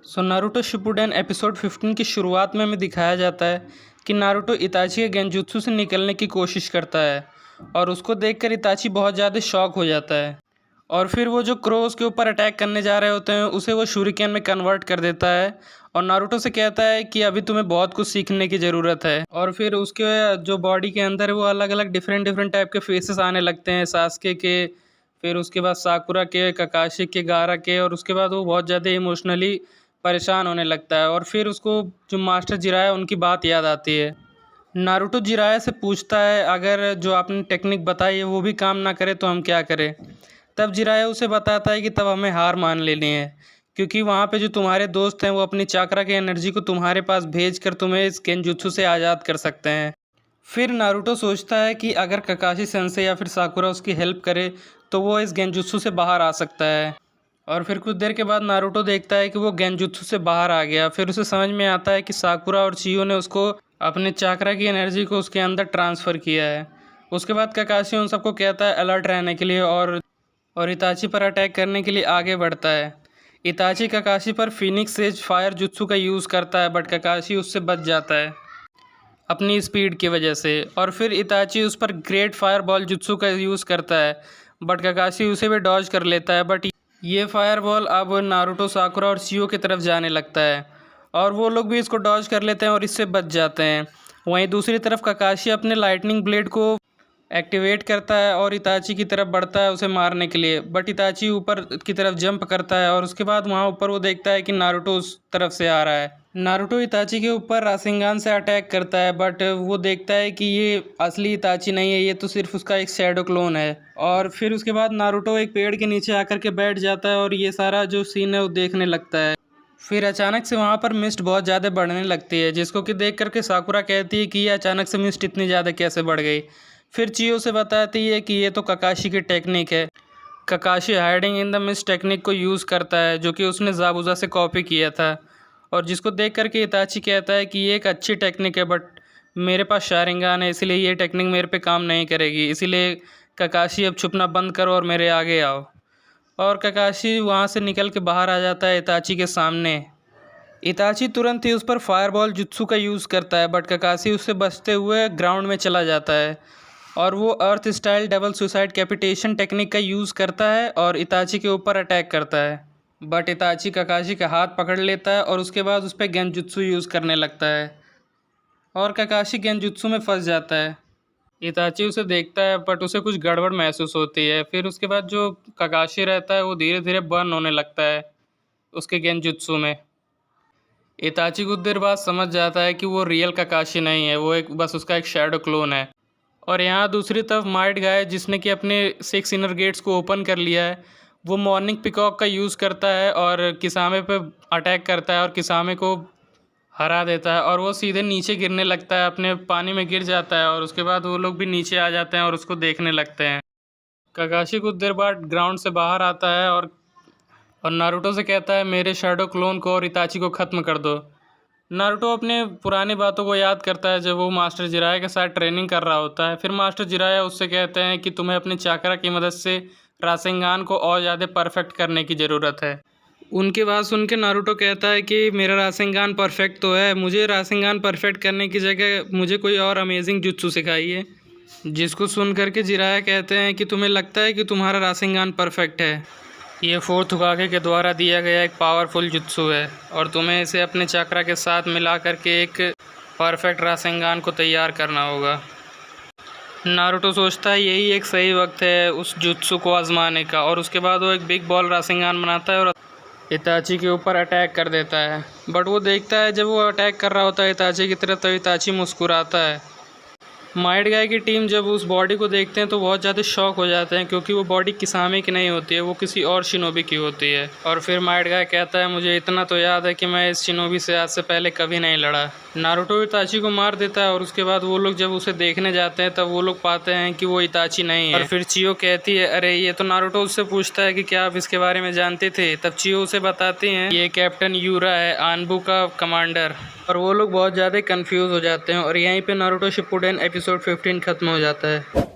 Naruto Shippuden episode 15 की शुरुआत में हमें दिखाया जाता है कि नारुतो इताची के गेंजुत्सु से निकलने की कोशिश करता है और उसको देखकर इताची बहुत ज़्यादा शॉक हो जाता है। और फिर वो जो क्रो उसके ऊपर अटैक करने जा रहे होते हैं उसे वो शूरिकेन में कन्वर्ट कर देता है और नारुतो से कहता है कि अभी तुम्हें बहुत कुछ सीखने की ज़रूरत है। और फिर उसके जो बॉडी के अंदर है वो अलग अलग डिफरेंट टाइप के फेसेस आने लगते हैं, सास्के के, फिर उसके बाद साकुरा के, ककाशी के, गारा के, और उसके बाद वो बहुत ज़्यादा इमोशनली परेशान होने लगता है। और फिर उसको जो मास्टर जिराया उनकी बात याद आती है। नारुतो जिराया से पूछता है अगर जो आपने टेक्निक बताई है वो भी काम ना करे तो हम क्या करें। तब जिराया उसे बताता है कि तब हमें हार मान लेनी है, क्योंकि वहाँ पे जो तुम्हारे दोस्त हैं वो अपनी चाक्रा की एनर्जी को तुम्हारे पास भेज कर तुम्हें इस गेंजुत्सु से आज़ाद कर सकते हैं। फिर नारुतो सोचता है कि अगर ककाशी सेंसे या फिर साकुरा उसकी हेल्प करे तो वो इस गेंजुत्सु से बाहर आ सकता है। और फिर कुछ देर के बाद नारुतो देखता है कि वो गेंजुत्सु से बाहर आ गया। फिर उसे समझ में आता है कि साकुरा और चियो ने उसको अपने चाक्रा की एनर्जी को उसके अंदर ट्रांसफ़र किया है। उसके बाद ककाशी उन सबको कहता है अलर्ट रहने के लिए और इताची पर अटैक करने के लिए आगे बढ़ता है। इताची ककाशी पर फिनिक्स सेज फायर जुत्सु का यूज़ करता है, बट ककाशी उससे बच जाता है अपनी स्पीड की वजह से। और फिर इताची उस पर ग्रेट फायर बॉल जुत्सु का यूज़ करता है, बट ककाशी उसे भी डॉज कर लेता है। बट ये फायर बॉल अब नारुतो, साकुरा और चियो की तरफ जाने लगता है और वो लोग भी इसको डॉज कर लेते हैं और इससे बच जाते हैं। वहीं दूसरी तरफ ककाशी अपने लाइटनिंग ब्लेड को एक्टिवेट करता है और इताची की तरफ बढ़ता है उसे मारने के लिए, बट इताची ऊपर की तरफ जंप करता है और उसके बाद वहाँ ऊपर वो देखता है कि नारुतो उस तरफ से आ रहा है। नारुतो इताची के ऊपर रासेंगान से अटैक करता है, बट वो देखता है कि ये असली इताची नहीं है, ये तो सिर्फ उसका एक शैडो क्लोन है। और फिर उसके बाद नारुतो एक पेड़ के नीचे आकर के बैठ जाता है और ये सारा जो सीन है वो देखने लगता है। फिर अचानक से वहाँ पर मिस्ट बहुत ज़्यादा बढ़ने लगती है, जिसको कि देख करके साकुरा कहती है कि ये अचानक से मिस्ट इतनी ज़्यादा कैसे बढ़ गई। फिर चियो से बताती है कि ये तो ककाशी की टेक्निक है। Kakashi hiding in the mist technique को यूज़ करता है, जो कि उसने ज़ाबुज़ा से कॉपी किया था। और जिसको देख करके इताची कहता है कि ये एक अच्छी टेक्निक है, बट मेरे पास शारिंगान है, इसलिए ये टेक्निक मेरे पे काम नहीं करेगी। इसीलिए ककाशी अब छुपना बंद करो और मेरे आगे आओ। और ककाशी वहाँ से निकल के बाहर आ जाता है इताची के सामने। इताची तुरंत ही उस पर फायरबॉल जुत्सु का यूज़ करता है, बट ककाशी उससे बचते हुए ग्राउंड में चला जाता है और वो earth style double suicide decapitation technique का यूज़ करता है और इताची के ऊपर अटैक करता है। बट इताची ककाशी का हाथ पकड़ लेता है और उसके बाद उस पर गेंजुत्सु यूज़ करने लगता है और ककाशी गेंजुत्सु में फंस जाता है। इताची उसे देखता है बट उसे कुछ गड़बड़ महसूस होती है। फिर उसके बाद जो ककाशी रहता है वो धीरे धीरे बर्न होने लगता है उसके गेंजुत्सु में। इताची कुछ देर बाद समझ जाता है कि वो रियल ककाशी नहीं है, वो एक बस उसका एक शैडो क्लोन है। और यहाँ दूसरी तरफ माइट गाय, जिसने कि अपने 6 इनर गेट्स को ओपन कर लिया है, वो मॉर्निंग पिकॉक का यूज़ करता है और किसामे पे अटैक करता है और किसामे को हरा देता है और वो सीधे नीचे गिरने लगता है, अपने पानी में गिर जाता है। और उसके बाद वो लोग भी नीचे आ जाते हैं और उसको देखने लगते हैं। ककाशी कुछ देर बाद ग्राउंड से बाहर आता है और नारुतो से कहता है मेरे शैडो क्लोन को और इताची को ख़त्म कर दो। नारुतो अपने पुरानी बातों को याद करता है जब वो मास्टर जिराया के साथ ट्रेनिंग कर रहा होता है। फिर मास्टर जिराया उससे कहते हैं कि तुम्हें अपने चाक्रा की मदद से रासेंगान को और ज़्यादा परफेक्ट करने की ज़रूरत है। उनकी बात सुन के नारुतो कहता है कि मेरा रासेंगान परफेक्ट तो है, मुझे रासेंगान परफेक्ट करने की जगह मुझे कोई और अमेजिंग जुत्सु सिखाइए। जिसको सुन करके जिराया कहते हैं कि तुम्हें लगता है कि तुम्हारा रासेंगान परफेक्ट है, ये 4th होकागे के द्वारा दिया गया एक पावरफुल जुत्सु है और तुम्हें इसे अपने चाक्रा के साथ मिला करके एक परफेक्ट रासेंगान को तैयार करना होगा। नारुतो सोचता है यही एक सही वक्त है उस जुत्सु को आजमाने का और उसके बाद वो एक बिग बॉल रासेंगान बनाता है और इताची के ऊपर अटैक कर देता है। बट वो देखता है जब वो अटैक कर रहा होता है इताची की तरफ, तो इताची मुस्कुराता है। माइट गाय की टीम जब उस बॉडी को देखते हैं तो बहुत ज़्यादा शॉक हो जाते हैं, क्योंकि वो बॉडी किसामे की नहीं होती है, वो किसी और शिनोबी की होती है। और फिर माइट गाय कहता है मुझे इतना तो याद है कि मैं इस शिनोबी से आज से पहले कभी नहीं लड़ा। नारुतो इताची को मार देता है और उसके बाद वो लोग जब उसे देखने जाते हैं तब वो लोग पाते हैं कि वो इताची नहीं है। और फिर चियो कहती है अरे ये तो, नारुतो उससे पूछता है कि क्या आप इसके बारे में जानते थे। तब चियो उसे बताती हैं ये कैप्टन यूरा है, आनबू का कमांडर। और वो लोग बहुत ज़्यादा कंफ्यूज हो जाते हैं और यहीं पे नारुतो शिपुडेन एपिसोड 15 ख़त्म हो जाता है।